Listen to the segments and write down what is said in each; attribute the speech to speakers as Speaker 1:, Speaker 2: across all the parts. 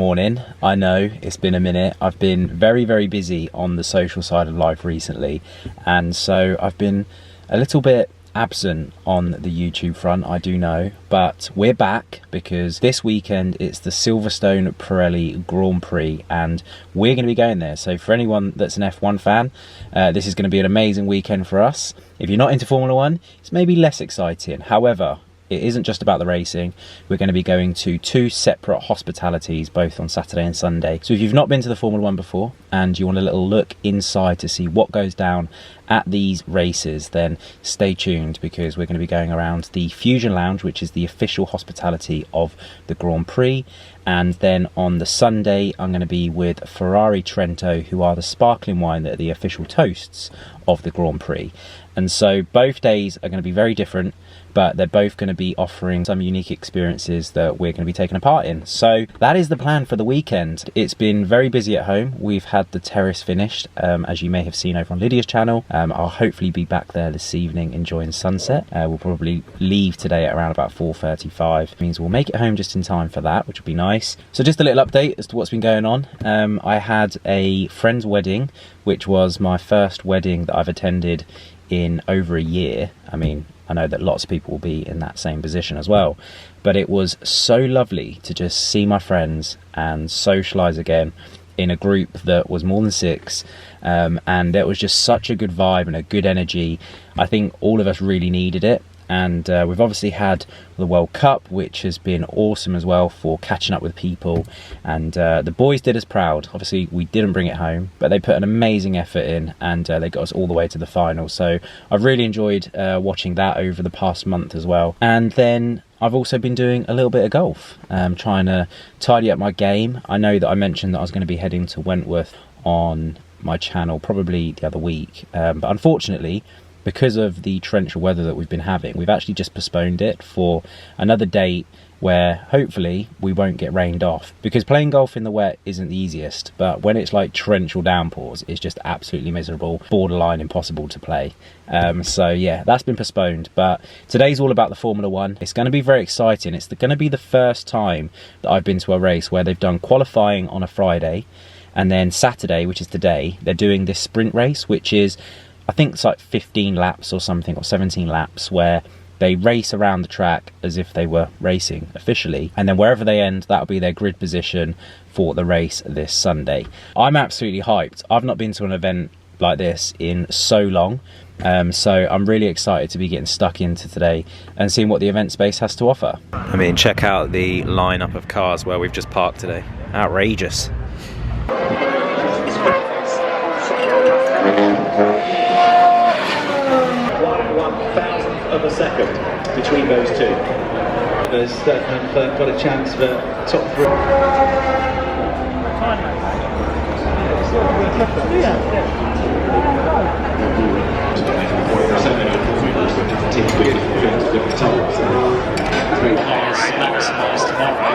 Speaker 1: morning. I know it's been a minute. I've been very busy on the social side of life recently, and so I've been a little bit absent on the YouTube front, I do know, but we're back because this weekend it's the Silverstone Pirelli Grand Prix and we're going to be going there. So for anyone that's an F1 fan, this is going to be an amazing weekend for us. If you're not into Formula 1, it's maybe less exciting. However, it isn't just about the racing. We're going to be going to two separate hospitalities, both on Saturday and Sunday. So if you've not been to the Formula 1 before and you want a little look inside to see what goes down at these races, then stay tuned because we're going to be going around the Fusion Lounge, which is the official hospitality of the Grand Prix. And then on the Sunday, I'm going to be with Ferrari Trento, who are the sparkling wine that are the official toasts of the Grand Prix. And so both days are going to be very different, but they're both going to be offering some unique experiences that we're going to be taking a part in. So that is the plan for the weekend. It's been very busy at home. We've had the terrace finished, as you may have seen over on Lydia's channel. I'll hopefully be back there this evening enjoying sunset. We'll probably leave today at around about 4:35. It means we'll make it home just in time for that, which will be nice. So just a little update as to what's been going on. I had a friend's wedding, which was my first wedding that I've attended in over a year. I mean, I know that lots of people will be in that same position as well, but it was so lovely to just see my friends and socialise again in a group that was more than six, and it was just such a good vibe and a good energy. I think all of us really needed it. And we've obviously had the World Cup, which has been awesome as well for catching up with people. And the boys did us proud. Obviously, we didn't bring it home, but they put an amazing effort in and they got us all the way to the final. So I've really enjoyed watching that over the past month as well. And then I've also been doing a little bit of golf, trying to tidy up my game. I know that I mentioned that I was going to be heading to Wentworth on my channel probably the other week. But unfortunately, because of the torrential weather that we've been having, we've actually just postponed it for another date where hopefully we won't get rained off, because playing golf in the wet isn't the easiest, but when it's like torrential downpours, it's just absolutely miserable, borderline impossible to play. So yeah, that's been postponed, but today's all about the Formula 1. It's going to be very exciting. It's going to be the first time that I've been to a race where they've done qualifying on a Friday, and then Saturday, which is today, they're doing this sprint race, which is, I think it's like 15 laps or something, or 17 laps, where they race around the track as if they were racing officially, and then wherever they end, that'll be their grid position for the race this Sunday. I'm absolutely hyped. I've not been to an event like this in so long, so I'm really excited to be getting stuck into today and seeing what the event space has to offer. I mean, check out the lineup of cars where we've just parked today. Outrageous.
Speaker 2: 1/1000th of a second between those two. Have got a chance for top three.
Speaker 3: Maximised tomorrow.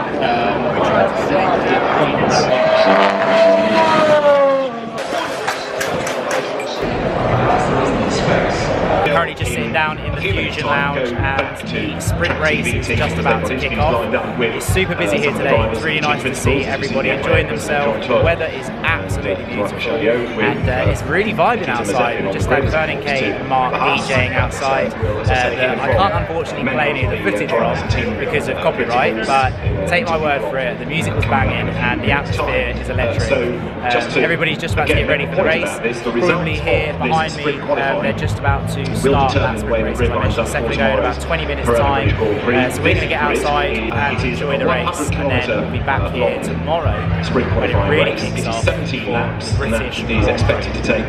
Speaker 3: Currently just sitting down in the Fusion Lounge and the sprint race is just about to kick off. It's super busy here today. It's really nice to see everybody enjoying themselves. The weather is absolutely beautiful and it's really vibing outside. We just had Vernon K and Mark DJing outside that I can't unfortunately play any of the footage from because of copyright, but take my word for it, the music was banging and the atmosphere is electric. Everybody's just about to get ready for the race. Probably here behind me, they're just about to start that sprint race, as I mentioned a second ago, in about 20 minutes time. So we're going to get outside and enjoy the race, and then we'll be back here tomorrow when it really kicks off.
Speaker 2: 17 laps, and that is expected to take.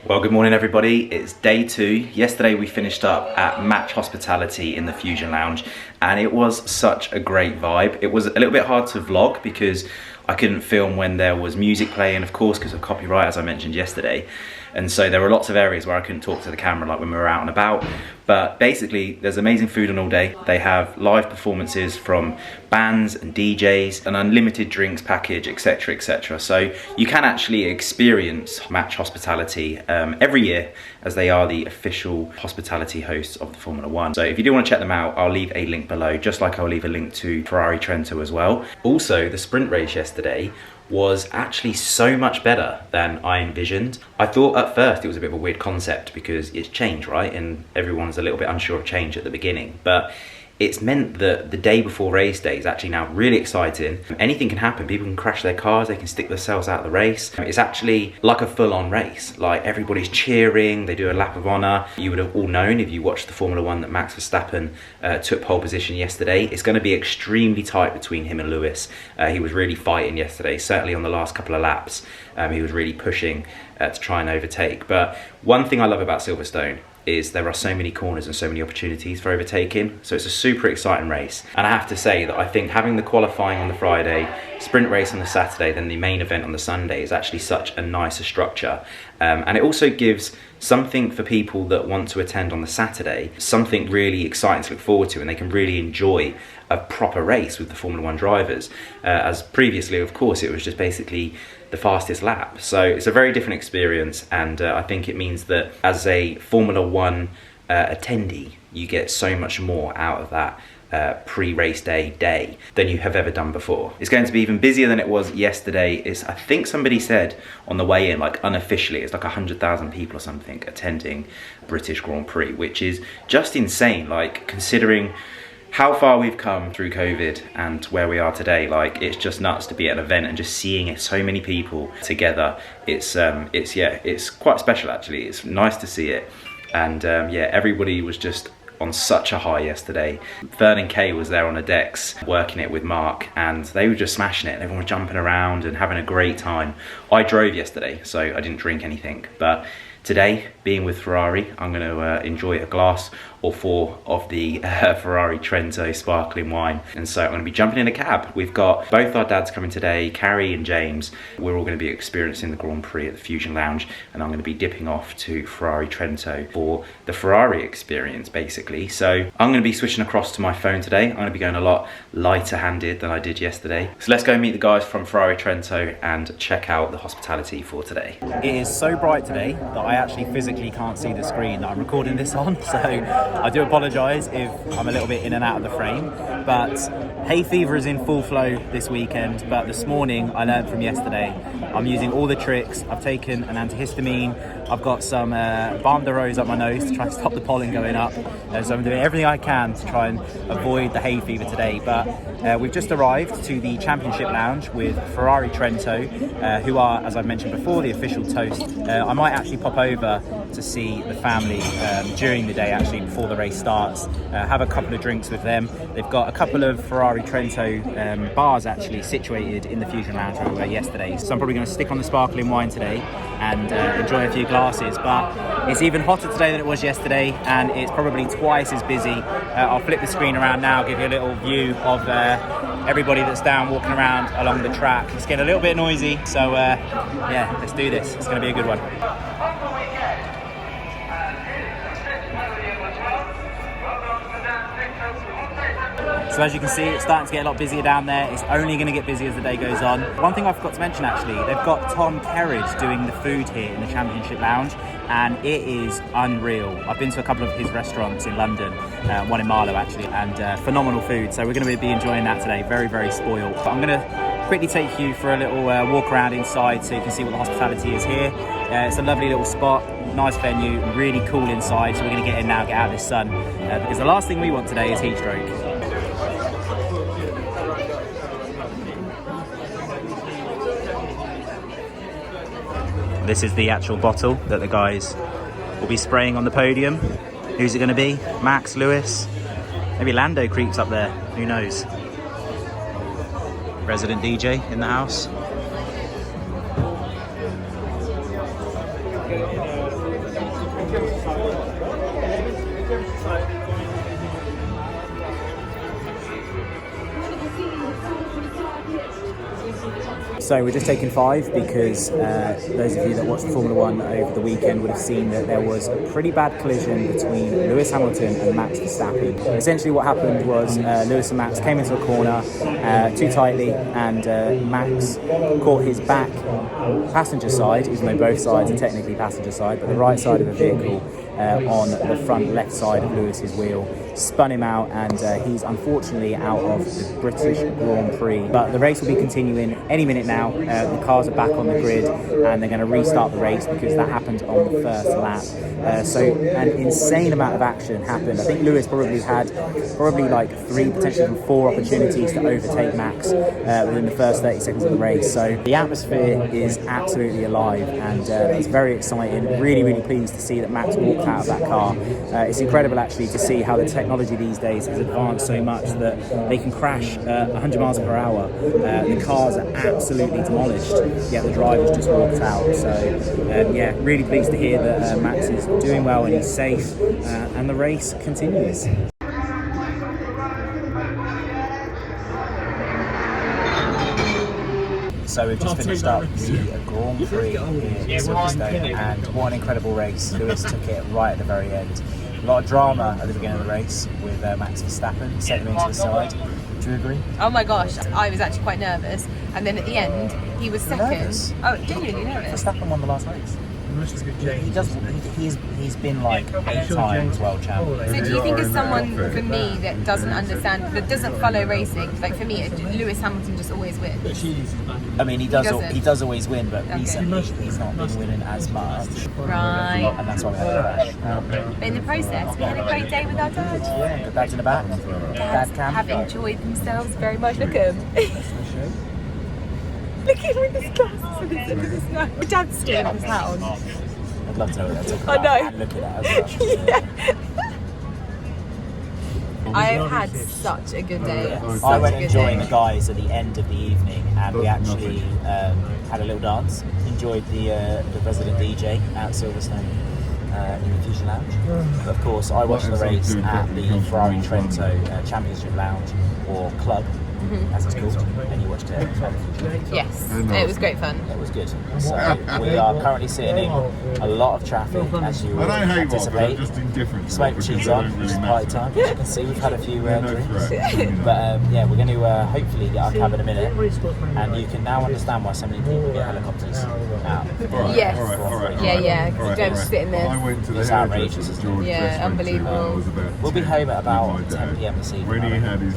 Speaker 1: Well, good morning everybody, it's day 2. Yesterday we finished up at Match Hospitality in the Fusion Lounge and it was such a great vibe. It was a little bit hard to vlog because I couldn't film when there was music playing, of course, because of copyright, as I mentioned yesterday. And so there were lots of areas where I couldn't talk to the camera, like when we were out and about. But basically, there's amazing food on all day. They have live performances from bands and DJs, an unlimited drinks package, etc, etc. So you can actually experience match hospitality every year, as they are the official hospitality hosts of the Formula One. So if you do want to check them out, I'll leave a link below, just like I'll leave a link to Ferrari Trento as well. Also, the sprint race yesterday was actually so much better than I envisioned. I thought at first it was a bit of a weird concept because it's change, right? And everyone's a little bit unsure of change at the beginning. But it's meant that the day before race day is actually now really exciting. Anything can happen. People can crash their cars, they can stick themselves out of the race. It's actually like a full-on race. Like, everybody's cheering, they do a lap of honour. You would have all known if you watched the Formula One that Max Verstappen took pole position yesterday. It's going to be extremely tight between him and Lewis. He was really fighting yesterday, certainly on the last couple of laps. He was really pushing to try and overtake. But one thing I love about Silverstone is there are so many corners and so many opportunities for overtaking, so it's a super exciting race. And I have to say that I think having the qualifying on the Friday, sprint race on the Saturday, then the main event on the Sunday is actually such a nicer structure, and it also gives something for people that want to attend on the Saturday, something really exciting to look forward to, and they can really enjoy a proper race with the Formula One drivers, as previously, of course, it was just basically the fastest lap. So it's a very different experience, and I think it means that as a Formula One attendee, you get so much more out of that pre-race day than you have ever done before. It's going to be even busier than it was yesterday. I think somebody said on the way in, like unofficially, it's like 100,000 people or something attending British Grand Prix, which is just insane, like considering how far we've come through COVID and where we are today. Like, it's just nuts to be at an event and just seeing so many people together. It's quite special actually. It's nice to see it, and yeah, everybody was just on such a high yesterday. Vern and Kay was there on the decks working it with Mark, and they were just smashing it. Everyone was jumping around and having a great time. I drove yesterday, so I didn't drink anything, but today, being with Ferrari, I'm going to enjoy a glass or four of the Ferrari Trento sparkling wine. And so I'm going to be jumping in a cab. We've got both our dads coming today, Carrie and James. We're all going to be experiencing the Grand Prix at the Fusion Lounge, and I'm going to be dipping off to Ferrari Trento for the Ferrari experience, basically. So I'm going to be switching across to my phone today. I'm going to be going a lot lighter handed than I did yesterday. So let's go meet the guys from Ferrari Trento and check out the hospitality for today. It is so bright today that I actually physically can't see the screen that I'm recording this on, so I do apologise if I'm a little bit in and out of the frame, but hay fever is in full flow this weekend. But this morning I learned from yesterday, I'm using all the tricks. I've taken an antihistamine, I've got some balm de rose up my nose to try and stop the pollen going up, so I'm doing everything I can to try and avoid the hay fever today. But we've just arrived to the Championship Lounge with Ferrari Trento, who are, as I've mentioned before, the official toast. I might actually pop over to see the family during the day, actually before the race starts, have a couple of drinks with them. They've got a couple of Ferrari Trento bars actually situated in the Fusion Lounge where we were yesterday, so I'm probably going to stick on the sparkling wine today and enjoy a few glasses. But it's even hotter today than it was yesterday, and it's probably twice as busy. I'll flip the screen around now, give you a little view of everybody that's down walking around along the track. It's getting a little bit noisy, so yeah, let's do this. It's going to be a good one. So as you can see, it's starting to get a lot busier down there. It's only going to get busier as the day goes on. One thing I forgot to mention actually, they've got Tom Kerridge doing the food here in the Championship Lounge, and it is unreal. I've been to a couple of his restaurants in London, one in Marlow actually, and phenomenal food. So we're going to be enjoying that today. Very, very spoiled. But I'm going to quickly take you for a little walk around inside so you can see what the hospitality is here. It's a lovely little spot, nice venue, really cool inside. So we're going to get in now, get out of this sun, because the last thing we want today is heat stroke. This is the actual bottle that the guys will be spraying on the podium. Who's it going to be? Max, Lewis? Maybe Lando creeps up there. Who knows? Resident DJ in the house.
Speaker 4: So we're just taking 5 because those of you that watched Formula 1 over the weekend would have seen that there was a pretty bad collision between Lewis Hamilton and Max Verstappen. Essentially what happened was Lewis and Max came into a corner too tightly, and Max caught his back passenger side, even though both sides are technically passenger side, but the right side of the vehicle on the front left side of Lewis's wheel, spun him out, and he's unfortunately out of the British Grand Prix. But the race will be continuing any minute now. The cars are back on the grid and they're going to restart the race because that happened on the first lap. So an insane amount of action happened. I think Lewis probably had like 3, potentially even 4 opportunities to overtake Max within the first 30 seconds of the race. So the atmosphere is absolutely alive, and it's very exciting. Really, really pleased to see that Max walked out of that car. It's incredible actually to see how the technology these days has advanced so much that they can crash 100 miles per hour. The cars are absolutely demolished, yet the drivers just walked out. So yeah, really pleased to hear that Max is doing well and he's safe, and the race continues. So we've just finished up the Grand Prix here in Silverstone, and what an incredible race. Lewis took it right at the very end. A lot of drama at the beginning of the race with Max Verstappen setting him into the side. Do you agree?
Speaker 5: Oh my gosh, I was actually quite nervous, and then at the end he was second.
Speaker 4: Nervous?
Speaker 5: Oh, genuinely nervous.
Speaker 4: Verstappen won the last race. He's been like 8 times world champion.
Speaker 5: So do you think as someone, for me, that doesn't understand, that doesn't follow racing, like for me, Lewis Hamilton just always wins?
Speaker 4: I mean, he does always win, but recently he's not been winning as much.
Speaker 5: Right.
Speaker 4: And that's why we had a crash.
Speaker 5: But in the process, we had a great day with our dad.
Speaker 4: Yeah, the dad's in the back. Dad cam.
Speaker 5: Have enjoyed themselves very much. Look at him. Look at him with his glasses and his nose. My dad's still in his house.
Speaker 4: I'd love to know what they're talking about.
Speaker 5: I know.
Speaker 4: And look at that as well.
Speaker 5: Yeah. I have had such a good day.
Speaker 4: I went enjoying the guys at the end of the evening, and we actually had a little dance. Enjoyed the resident DJ at Silverstone in the Fusion Lounge. But of course, I watched the race at the Ferrari Trento Championship Lounge, or Club, as it's called, and you watched it.
Speaker 5: Yes, it was great fun.
Speaker 4: It was good. So we are currently sitting in a lot of traffic, as you would anticipate. Smoked cheese on, which is party time. As you can see, we've had a few drinks. But yeah, we're going to hopefully get our cab in a minute, and you can now understand why so many people get helicopters out.
Speaker 5: Yes. Yeah, because you don't sit in there.
Speaker 4: It's outrageous, isn't it?
Speaker 5: Yeah, unbelievable.
Speaker 4: We'll be home at about 10 PM this evening. Anyway,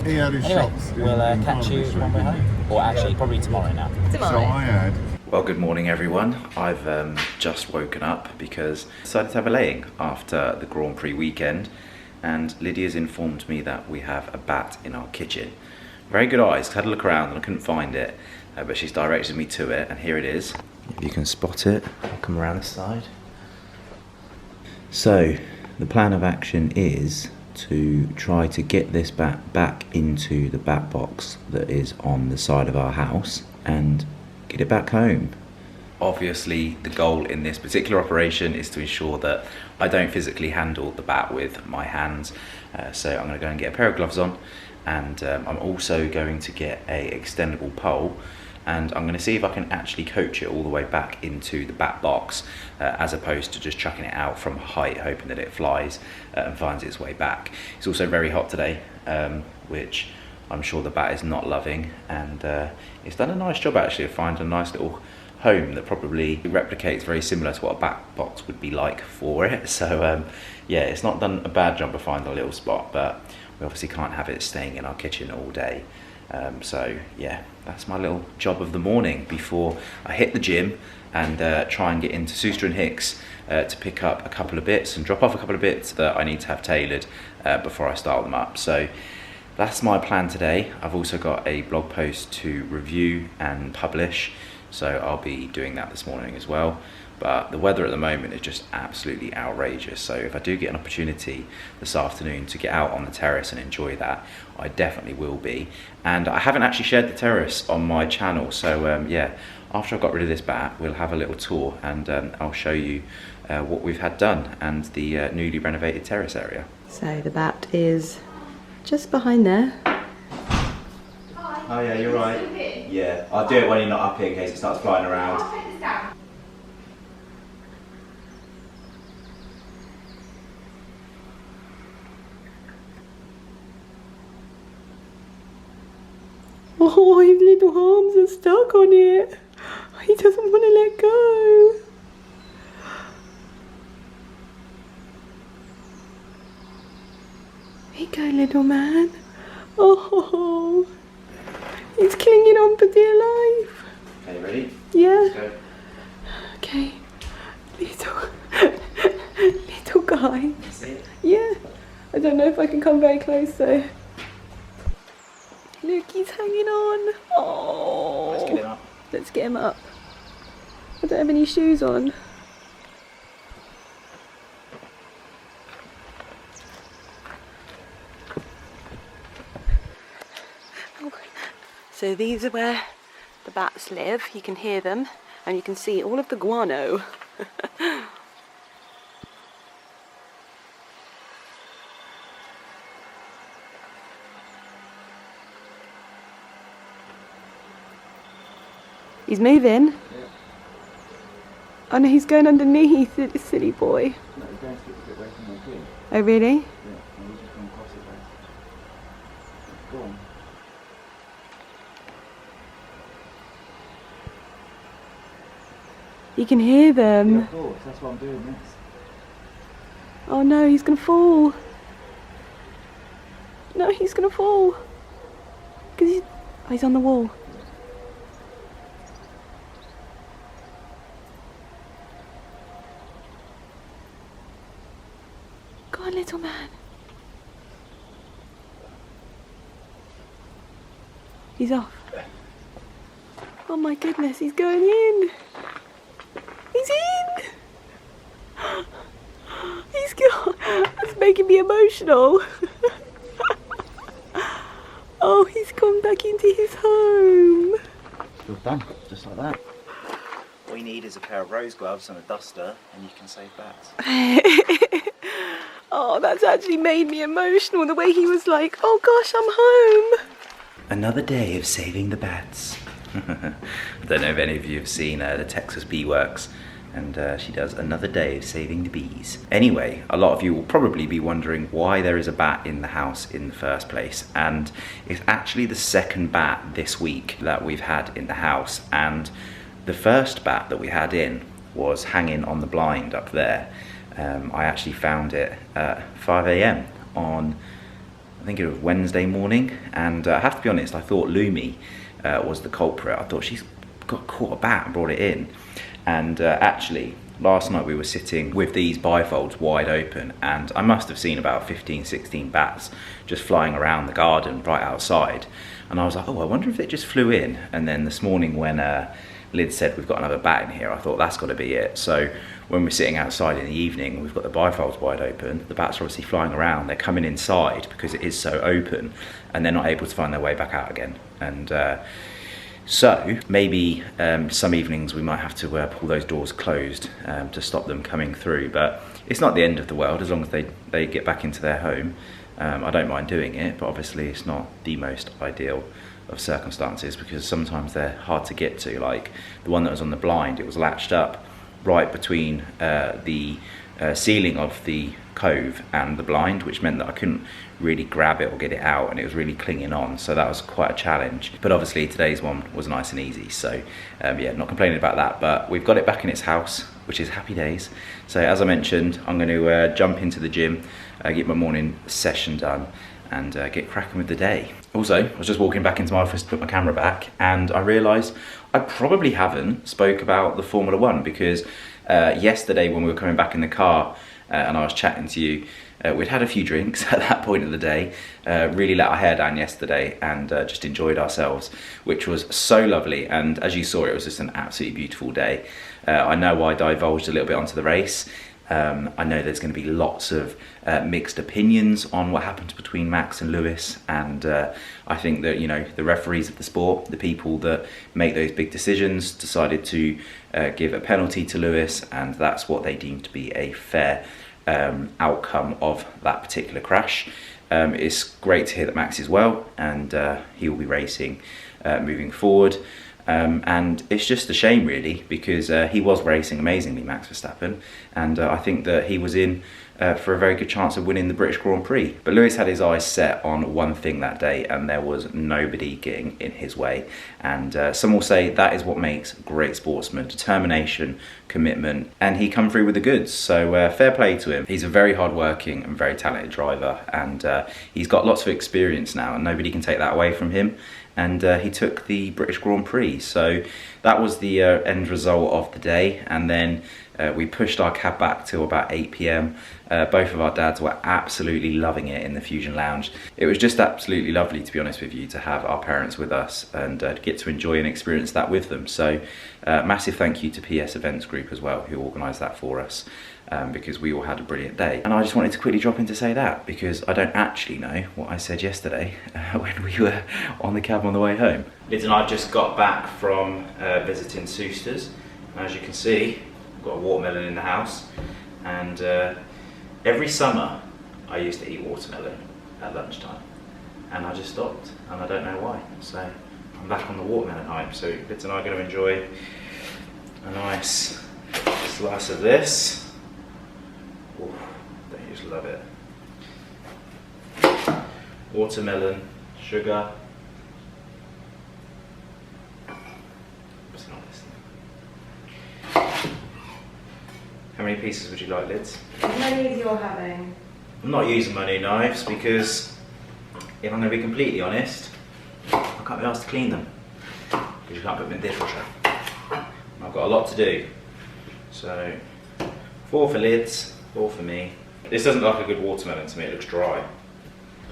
Speaker 4: we'll catch you when we're home. Or actually, probably tomorrow now.
Speaker 5: Tomorrow.
Speaker 1: Well, good morning everyone. I've just woken up because I decided to have a laying after the Grand Prix weekend, and Lydia's informed me that we have a bat in our kitchen. Very good eyes, had a look around and I couldn't find it, but she's directed me to it, and here it is. If you can spot it, I'll come around the side. So, the plan of action is to try to get this bat back into the bat box that is on the side of our house and get it back home. Obviously, the goal in this particular operation is to ensure that I don't physically handle the bat with my hands. So I'm going to go and get a pair of gloves on, and I'm also going to get a extendable pole, and I'm going to see if I can actually coach it all the way back into the bat box, as opposed to just chucking it out from height, hoping that it flies and finds its way back. It's also very hot today, which I'm sure the bat is not loving, and it's done a nice job actually of finding a nice little home that probably replicates very similar to what a bat box would be like for it. So yeah, it's not done a bad job of finding a little spot, but we obviously can't have it staying in our kitchen all day. So yeah, that's my little job of the morning before I hit the gym and try and get into Suster and Hicks to pick up a couple of bits and drop off a couple of bits that I need to have tailored before I start them up. So that's my plan today. I've also got a blog post to review and publish, so I'll be doing that this morning as well. But the weather at the moment is just absolutely outrageous, so if I do get an opportunity this afternoon to get out on the terrace and enjoy that, I definitely will be. And I haven't actually shared the terrace on my channel, so yeah, after I've got rid of this bat, we'll have a little tour, and I'll show you what we've had done and the newly renovated terrace area.
Speaker 6: So the bat is just behind there.
Speaker 1: Oh yeah, you're right. Yeah, I'll do it when you're not up here in case it starts flying around.
Speaker 5: I'll take this down.
Speaker 6: Oh, his little arms are stuck on it. He doesn't want to let go. Here you go, little man. Oh, he's clinging on for dear life.
Speaker 1: Okay, ready?
Speaker 6: Yeah.
Speaker 1: Let's go.
Speaker 6: Okay. Little guy.
Speaker 1: That's it.
Speaker 6: Yeah. I don't know if I can come very close though. Look, he's hanging on. Oh.
Speaker 1: Let's get him up.
Speaker 6: Let's get him up. I don't have any shoes on. So these are where the bats live. You can hear them and you can see all of the guano. He's moving.
Speaker 1: Yeah.
Speaker 6: Oh no, he's going underneath, silly boy.
Speaker 1: No, he's going to get a bit away from the queen.
Speaker 6: Oh really?
Speaker 1: Yeah, and we're just going to cross it there. Go on.
Speaker 6: You can hear them.
Speaker 1: Yeah, of course, that's why I'm doing this.
Speaker 6: Oh no, he's gonna fall. No, he's gonna fall. Cause he's on the wall. Go on, little man. He's off. Oh my goodness, he's going in. He's in. He's gone. That's making me emotional. Oh, he's gone back into his home.
Speaker 1: You're done, just like that. All you need is a pair of rose gloves and a duster, and you can save bats.
Speaker 6: Oh, that's actually made me emotional. The way he was like, oh gosh, I'm home.
Speaker 1: Another day of saving the bats. I don't know if any of you have seen the Texas Bee Works, and she does another day of saving the bees. Anyway, a lot of you will probably be wondering why there is a bat in the house in the first place, and it's actually the second bat this week that we've had in the house, and the first bat that we had in was hanging on the blind up there. I actually found it at 5 AM on, I think it was Wednesday morning, and I have to be honest, I thought Lumi was the culprit. I thought she's got caught a bat and brought it in. And actually, last night we were sitting with these bifolds wide open, and I must have seen about 15, 16 bats just flying around the garden right outside. And I was like, oh, I wonder if they just flew in. And then this morning when Lyd said we've got another bat in here, I thought that's got to be it. So when we're sitting outside in the evening, we've got the bifolds wide open, the bats are obviously flying around, they're coming inside because it is so open, and they're not able to find their way back out again. And so maybe some evenings we might have to pull those doors closed to stop them coming through, but it's not the end of the world as long as they get back into their home. I don't mind doing it, but obviously it's not the most ideal of circumstances because sometimes they're hard to get to. Like the one that was on the blind, it was latched up right between the ceiling of the cove and the blind, which meant that I couldn't really grab it or get it out, and it was really clinging on, so that was quite a challenge. But obviously today's one was nice and easy, so yeah, not complaining about that. But we've got it back in its house, which is happy days. So as I mentioned, I'm going to jump into the gym, get my morning session done, and get cracking with the day. Also, I was just walking back into my office to put my camera back, and I realised I probably haven't spoke about the Formula One, because yesterday when we were coming back in the car and I was chatting to you, we'd had a few drinks at that point of the day, really let our hair down yesterday, and just enjoyed ourselves, which was so lovely. And as you saw, it was just an absolutely beautiful day. I know I divulged a little bit onto the race. I know there's going to be lots of mixed opinions on what happened between Max and Lewis, and I think that, you know, the referees of the sport, the people that make those big decisions, decided to give a penalty to Lewis, and that's what they deemed to be a fair outcome of that particular crash. it's great to hear that Max is well, and he will be racing moving forward. And it's just a shame really, because he was racing amazingly, Max Verstappen, and I think that he was in for a very good chance of winning the British Grand Prix. But Lewis had his eyes set on one thing that day, and there was nobody getting in his way. And some will say that is what makes great sportsmen: determination, commitment, and he come through with the goods. So fair play to him. He's a very hard-working and very talented driver, and he's got lots of experience now, and nobody can take that away from him. And he took the British Grand Prix. So that was the end result of the day. And then we pushed our cab back till about 8 p.m. Both of our dads were absolutely loving it in the Fusion Lounge. It was just absolutely lovely, to be honest with you, to have our parents with us and get to enjoy and experience that with them. So massive thank you to PS Events Group as well, who organised that for us. Because we all had a brilliant day. And I just wanted to quickly drop in to say that, because I don't actually know what I said yesterday when we were on the cab on the way home. Liz and I just got back from visiting Soosters. As you can see, I've got a watermelon in the house, and every summer I used to eat watermelon at lunchtime, and I just stopped, and I don't know why. So I'm back on the watermelon hype, so Liz and I are going to enjoy a nice slice of this. Ooh, don't you just love it? Watermelon, sugar. It's not listening. How many pieces would you like, Lids?
Speaker 5: How many you're having?
Speaker 1: I'm not using my new knives because, if I'm going to be completely honest, I can't be asked to clean them because you can't put them in the dishwasher. I've got a lot to do. So 4 for Lids. 4 for me. This doesn't look like a good watermelon to me, it looks dry.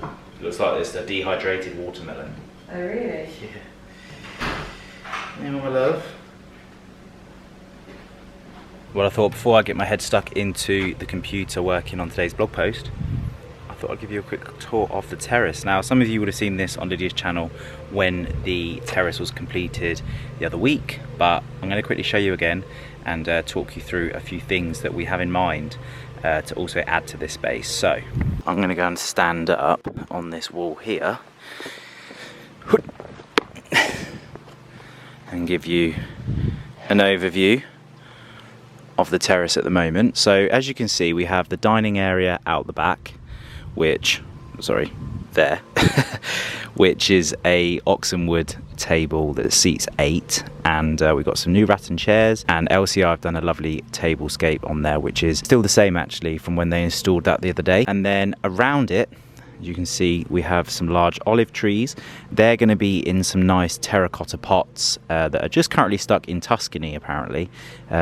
Speaker 1: It looks like it's a dehydrated watermelon.
Speaker 5: Oh really?
Speaker 1: Yeah. Yeah, my love. Well, I thought before I get my head stuck into the computer working on today's blog post, I thought I'd give you a quick tour of the terrace. Now, some of you would have seen this on Lydia's channel when the terrace was completed the other week, but I'm going to quickly show you again and talk you through a few things that we have in mind to also add to this space. So I'm going to go and stand up on this wall here and give you an overview of the terrace at the moment. So as you can see, we have the dining area out the back, which, sorry, there, which is a oxenwood table that seats 8, and we've got some new rattan chairs, and LCR have done a lovely tablescape on there, which is still the same actually from when they installed that the other day. And then around it, you can see we have some large olive trees. They're going to be in some nice terracotta pots that are just currently stuck in Tuscany apparently,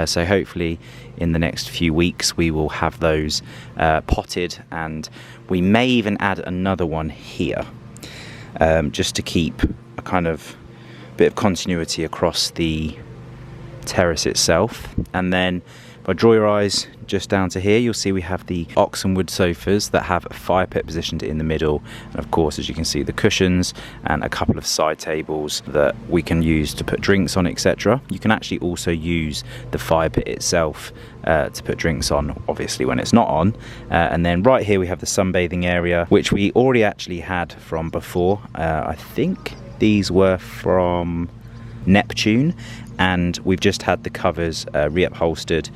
Speaker 1: so hopefully in the next few weeks we will have those potted, and we may even add another one here just to keep a kind of bit of continuity across the terrace itself. And then if I draw your eyes just down to here, you'll see we have the oxenwood sofas that have a fire pit positioned in the middle, and of course, as you can see, the cushions and a couple of side tables that we can use to put drinks on, etc. You can actually also use the fire pit itself to put drinks on, obviously when it's not on. And then right here we have the sunbathing area, which we already actually had from before. I think these were from Neptune, and we've just had the covers reupholstered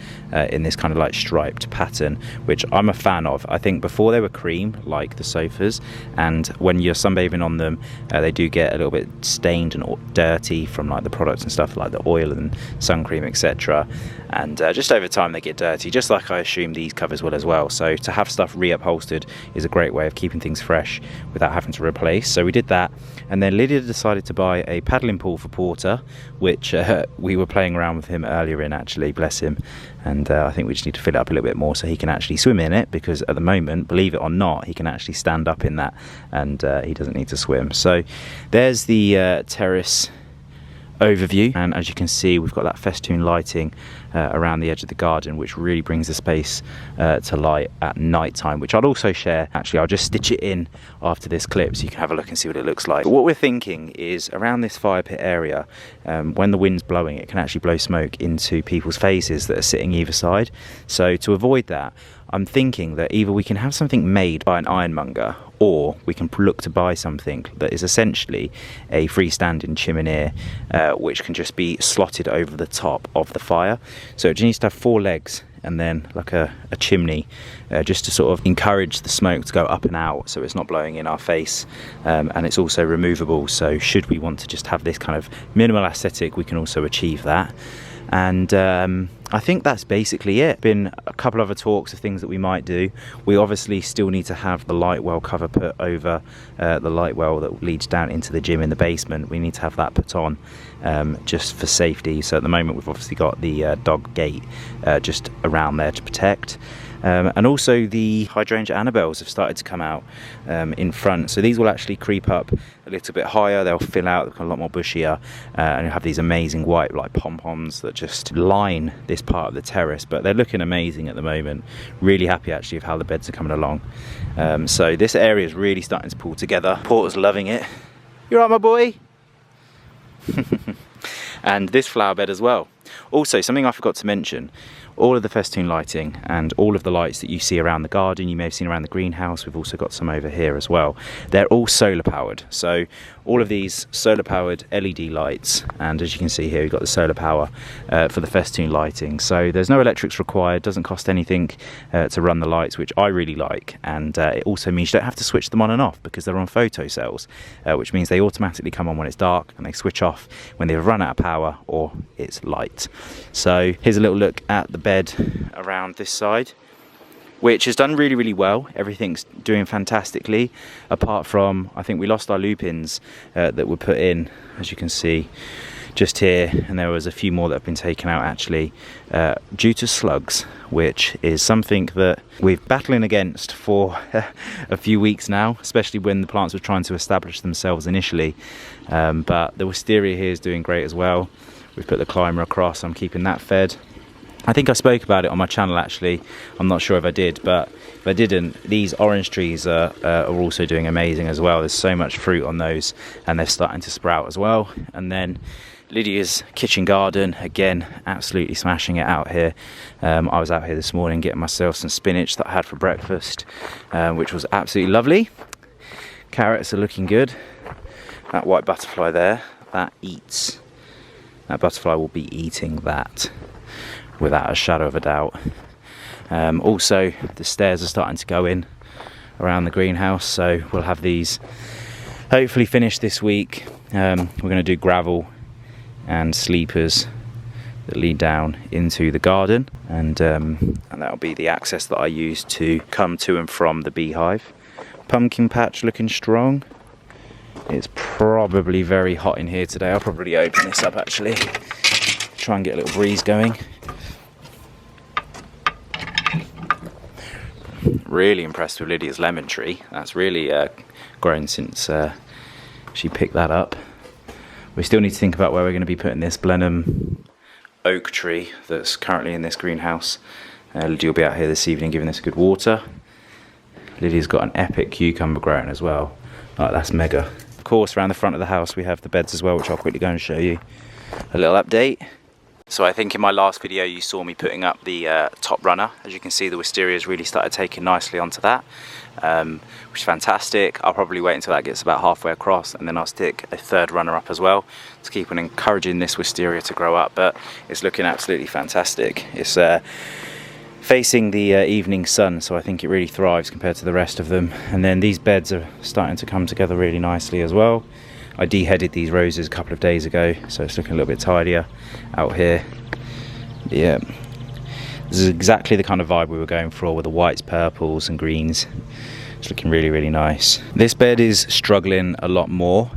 Speaker 1: in this kind of like striped pattern, which I'm a fan of. I think before they were cream, like the sofas, and when you're sunbathing on them, they do get a little bit stained and dirty from like the products and stuff like the oil and sun cream, etc. And just over time they get dirty, just like I assume these covers will as well. So to have stuff reupholstered is a great way of keeping things fresh without having to replace. So we did that, and then Lydia decided to buy a paddling pool for Porter, which we were playing around with him earlier in, actually, bless him, and I think we just need to fill it up a little bit more so he can actually swim in it, because at the moment, believe it or not, he can actually stand up in that, and he doesn't need to swim. So there's the terrace overview, and as you can see, we've got that festoon lighting around the edge of the garden, which really brings the space to light at night time, which I'll also share. Actually, I'll just stitch it in after this clip so you can have a look and see what it looks like. But what we're thinking is around this fire pit area, when the wind's blowing, it can actually blow smoke into people's faces that are sitting either side. So to avoid that, I'm thinking that either we can have something made by an ironmonger, or we can look to buy something that is essentially a freestanding chimney, which can just be slotted over the top of the fire. So it needs to have 4 legs and then like a chimney, just to sort of encourage the smoke to go up and out so it's not blowing in our face, and it's also removable, so should we want to just have this kind of minimal aesthetic, we can also achieve that. And I think that's basically it. Been a couple other talks of things that we might do. We obviously still need to have the light well cover put over the light well that leads down into the gym in the basement. We need to have that put on just for safety. So at the moment we've obviously got the dog gate just around there to protect. And also the hydrangea Annabelles have started to come out in front, so these will actually creep up a little bit higher, they'll fill out, they'll become a lot more bushier, and you'll have these amazing white like pom-poms that just line this part of the terrace. But they're looking amazing at the moment. Really happy actually of how the beds are coming along. So this area is really starting to pull together. Porter's loving it. You right, my boy? And this flower bed as well. Also, something I forgot to mention, all of the festoon lighting and all of the lights that you see around the garden, you may have seen around the greenhouse, we've also got some over here as well. They're all solar powered. So all of these solar powered LED lights, and as you can see here, we've got the solar power for the festoon lighting. So there's no electrics required, doesn't cost anything to run the lights, which I really like. And it also means you don't have to switch them on and off because they're on photocells, which means they automatically come on when it's dark and they switch off when they've run out of power or it's light. So here's a little look at the bed around this side, which has done really, really well. Everything's doing fantastically, apart from, I think we lost our lupins that were put in, as you can see just here, and there was a few more that have been taken out actually due to slugs, which is something that we've battling against for a few weeks now, especially when the plants were trying to establish themselves initially. But the wisteria here is doing great as well. We've put the climber across, I'm keeping that fed. I think I spoke about it on my channel actually, I'm not sure if I did, but if I didn't, these orange trees are also doing amazing as well. There's so much fruit on those and they're starting to sprout as well. And then Lydia's kitchen garden, again, absolutely smashing it out here. I was out here this morning getting myself some spinach that I had for breakfast, which was absolutely lovely. Carrots are looking good. That white butterfly there, that butterfly will be eating that without a shadow of a doubt. Also, the stairs are starting to go in around the greenhouse, so we'll have these hopefully finished this week. We're going to do gravel and sleepers that lead down into the garden, and that'll be the access that I use to come to and from the beehive. Pumpkin patch looking strong. It's probably very hot in here today. I'll probably open this up actually, try and get a little breeze going. Really impressed with Lydia's lemon tree. That's really grown since she picked that up. We still need to think about where we're going to be putting this Blenheim oak tree that's currently in this greenhouse. Lydia will be out here this evening giving this good water. Lydia's got an epic cucumber growing as well. Oh, that's mega. Of course, around the front of the house we have the beds as well, which I'll quickly go and show you. A little update. So I think in my last video you saw me putting up the top runner. As you can see, the wisteria has really started taking nicely onto that, which is fantastic. I'll probably wait until that gets about halfway across and then I'll stick a third runner up as well to keep on encouraging this wisteria to grow up. But it's looking absolutely fantastic. It's facing the evening sun, so I think it really thrives compared to the rest of them. And then these beds are starting to come together really nicely as well. I de-headed these roses a couple of days ago, so it's looking a little bit tidier out here. Yeah, this is exactly the kind of vibe we were going for, with the whites, purples and greens. It's looking really, really nice. This bed is struggling a lot more.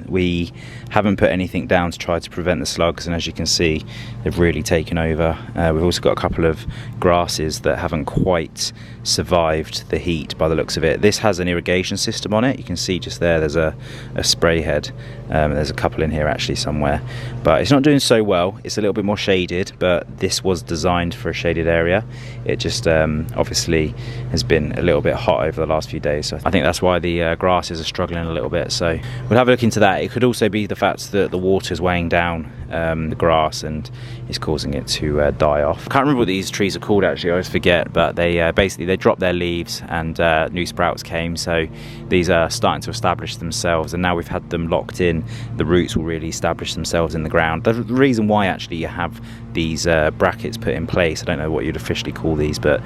Speaker 1: We haven't put anything down to try to prevent the slugs, and as you can see, they've really taken over. We've also got a couple of grasses that haven't quite survived the heat by the looks of it. This has an irrigation system on it. You can see just there's a spray head. There's a couple in here actually somewhere, but it's not doing so well. It's a little bit more shaded, but this was designed for a shaded area. It just obviously has been a little bit hot over the last few days, so I think that's why the grasses are struggling a little bit. So we'll have a look into that. It could also be the fact that the water is weighing down the grass, and is causing it to die off. I can't remember what these trees are called actually, I always forget, but they basically they dropped their leaves and new sprouts came, so these are starting to establish themselves, and now we've had them locked in, the roots will really establish themselves in the ground. The reason why actually you have these brackets put in place, I don't know what you'd officially call these, but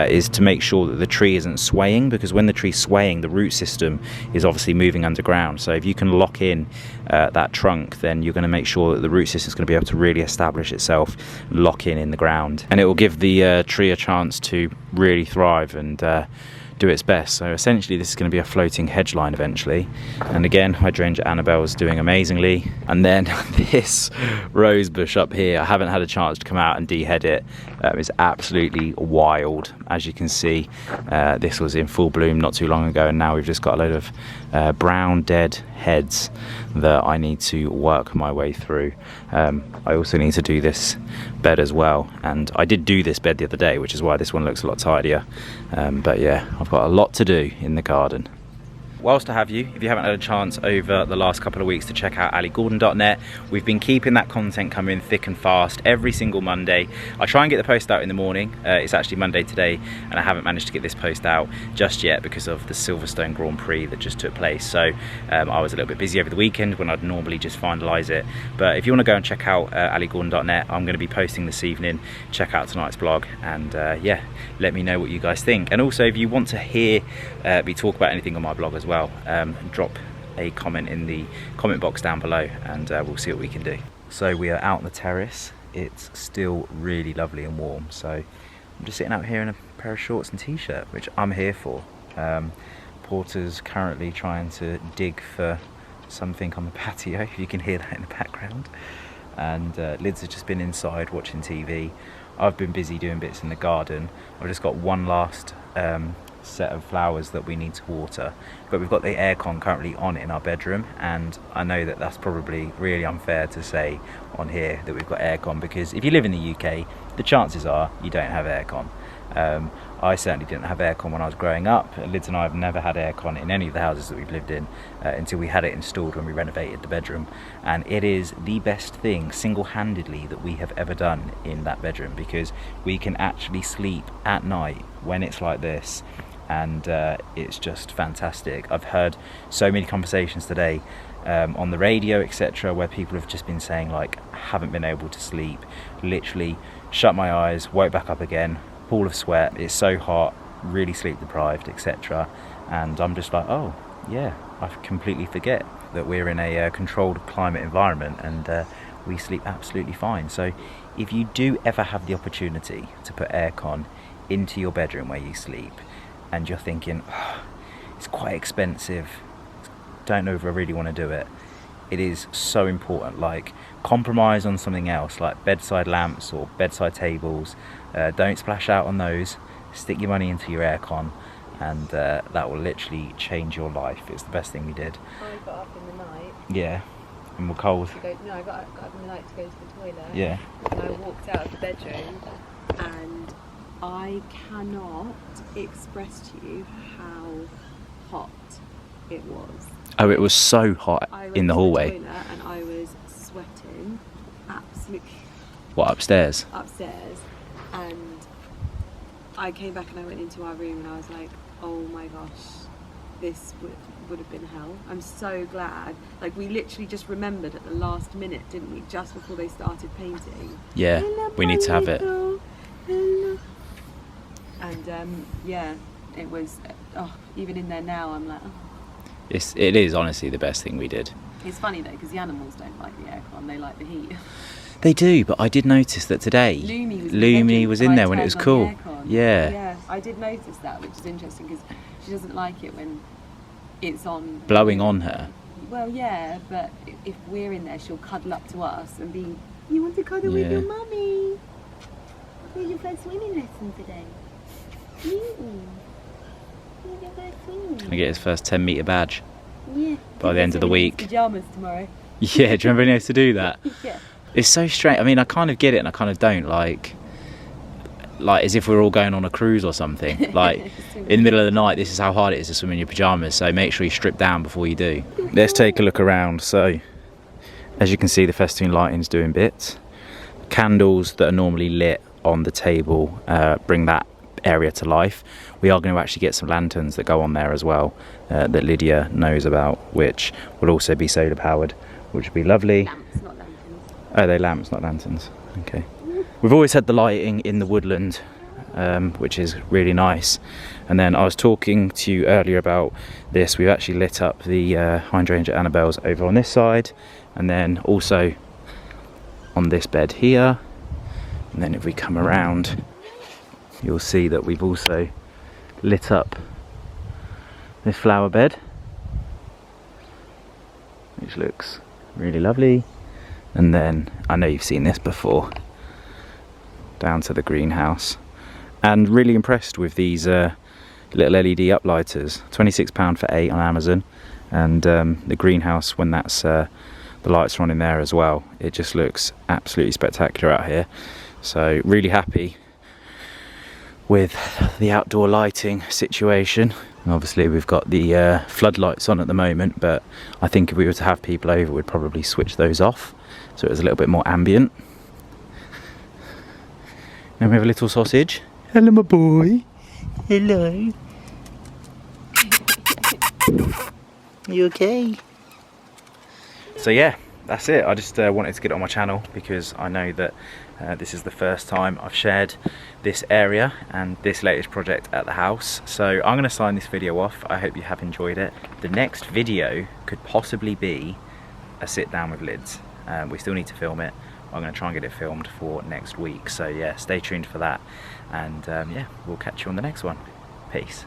Speaker 1: is to make sure that the tree isn't swaying, because when the tree's swaying, the root system is obviously moving underground. So if you can lock in that trunk, then you're going to make sure that the root system is going to be able to really establish itself, lock in the ground, and it will give the tree a chance to really thrive and do its best. So essentially this is going to be a floating hedge line eventually, and again hydrangea Annabelle's doing amazingly. And then this rose bush up here, I haven't had a chance to come out and dehead it. It's absolutely wild. As you can see, this was in full bloom not too long ago, and now we've just got a load of brown dead heads that I need to work my way through. I also need to do this bed as well, and I did do this bed the other day, which is why this one looks a lot tidier. But yeah, I've got a lot to do in the garden. Whilst I have you, if you haven't had a chance over the last couple of weeks to check out aligordon.net, we've been keeping that content coming thick and fast every single Monday. I try and get the post out in the morning. It's actually Monday today, and I haven't managed to get this post out just yet because of the Silverstone Grand Prix that just took place. So I was a little bit busy over the weekend when I'd normally just finalise it. But if you want to go and check out aligordon.net, I'm going to be posting this evening. Check out tonight's blog, and yeah, let me know what you guys think. And also, if you want to hear me talk about anything on my blog as well, drop a comment in the comment box down below, and we'll see what we can do. So we are out on the terrace. It's still really lovely and warm, so I'm just sitting out here in a pair of shorts and t-shirt, which I'm here for. Porter's currently trying to dig for something on the patio, if you can hear that in the background, and Lids has just been inside watching TV. I've been busy doing bits in the garden. I've just got one last set of flowers that we need to water, but we've got the aircon currently on in our bedroom, and I know that that's probably really unfair to say on here that we've got aircon, because if you live in the UK, the chances are you don't have aircon. I certainly didn't have aircon when I was growing up. Lids and I have never had aircon in any of the houses that we've lived in until we had it installed when we renovated the bedroom, and it is the best thing single-handedly that we have ever done in that bedroom, because we can actually sleep at night when it's like this, and it's just fantastic. I've heard so many conversations today on the radio, etc., where people have just been saying, like, haven't been able to sleep, literally shut my eyes, woke back up again, pool of sweat, it's so hot, really sleep deprived, etc. And I'm just like, oh yeah, I completely forget that we're in a controlled climate environment, and we sleep absolutely fine. So if you do ever have the opportunity to put aircon into your bedroom where you sleep, and you're thinking, oh, it's quite expensive, don't know if I really want to do it, it is so important. Like, compromise on something else, like bedside lamps or bedside tables. Don't splash out on those. Stick your money into your aircon, and that will literally change your life. It's the best thing we did.
Speaker 5: I got up in the night.
Speaker 1: Yeah, and we're cold.
Speaker 5: No, I got up in the night to go to the toilet.
Speaker 1: Yeah.
Speaker 5: And I walked out of the bedroom, and I cannot express to you how hot it was.
Speaker 1: Oh, it was so hot in the hallway.
Speaker 5: To the toilet and I was sweating, absolutely.
Speaker 1: What, upstairs?
Speaker 5: Upstairs, and I came back and I went into our room and I was like, oh my gosh, this would have been hell. I'm so glad. Like, we literally just remembered at the last minute, didn't we? Just before they started painting.
Speaker 1: Yeah, we need to have it.
Speaker 5: And yeah, it was. Oh, even in there now, I'm like. Oh.
Speaker 1: It is honestly the best thing we did.
Speaker 5: It's funny though, because the animals don't like the aircon; they like the heat.
Speaker 1: They do, but I did notice that today Lumi was in there when it was cool. Yeah.
Speaker 5: Yeah, I did notice that, which is interesting because she doesn't like it when it's on.
Speaker 1: Blowing on her.
Speaker 5: Well, yeah, but if we're in there, she'll cuddle up to us and be, "You want to cuddle with your mummy? Where's your first swimming lesson today?
Speaker 1: Gonna get his first 10-metre badge.
Speaker 5: Yeah.
Speaker 1: By the end of the week.
Speaker 5: Pyjamas tomorrow.
Speaker 1: Yeah, do you remember when he used to do that?
Speaker 5: Yeah.
Speaker 1: It's so strange. I mean, I kind of get it and I kind of don't. Like as if we're all going on a cruise or something. Like, in the middle of the night, this is how hard it is to swim in your pyjamas, so make sure you strip down before you do. Let's take a look around. So As you can see, the festoon lighting's doing bits. Candles that are normally lit on the table bring that area to life. We are going to actually get some lanterns that go on there as well, that Lydia knows about, which will also be solar powered, which would be lovely.
Speaker 5: Lamps, not lanterns.
Speaker 1: Oh, they're lamps, not lanterns. Okay. We've always had the lighting in the woodland, which is really nice. And then I was talking to you earlier about this. We've actually lit up the hydrangea Annabelles over on this side, and then also on this bed here. And then if we come around, you'll see that we've also lit up this flower bed, which looks really lovely. And then, I know you've seen this before, down to the greenhouse. And really impressed with these little LED uplighters. £26 for 8 on Amazon. And the greenhouse, when that's the lights are on in there as well, it just looks absolutely spectacular out here. So really happy with the outdoor lighting situation. And obviously we've got the floodlights on at the moment, but I think if we were to have people over, we'd probably switch those off so it was a little bit more ambient. And we have a little sausage. Hello, my boy. Hello. You okay? So yeah, that's it. I just wanted to get it on my channel because I know that this is the first time I've shared this area and this latest project at the house. So I'm going to sign this video off. I hope you have enjoyed it. The next video could possibly be a sit down with Lids. We still need to film it. I'm going to try and get it filmed for next week. So yeah, stay tuned for that. And yeah, we'll catch you on the next one. Peace.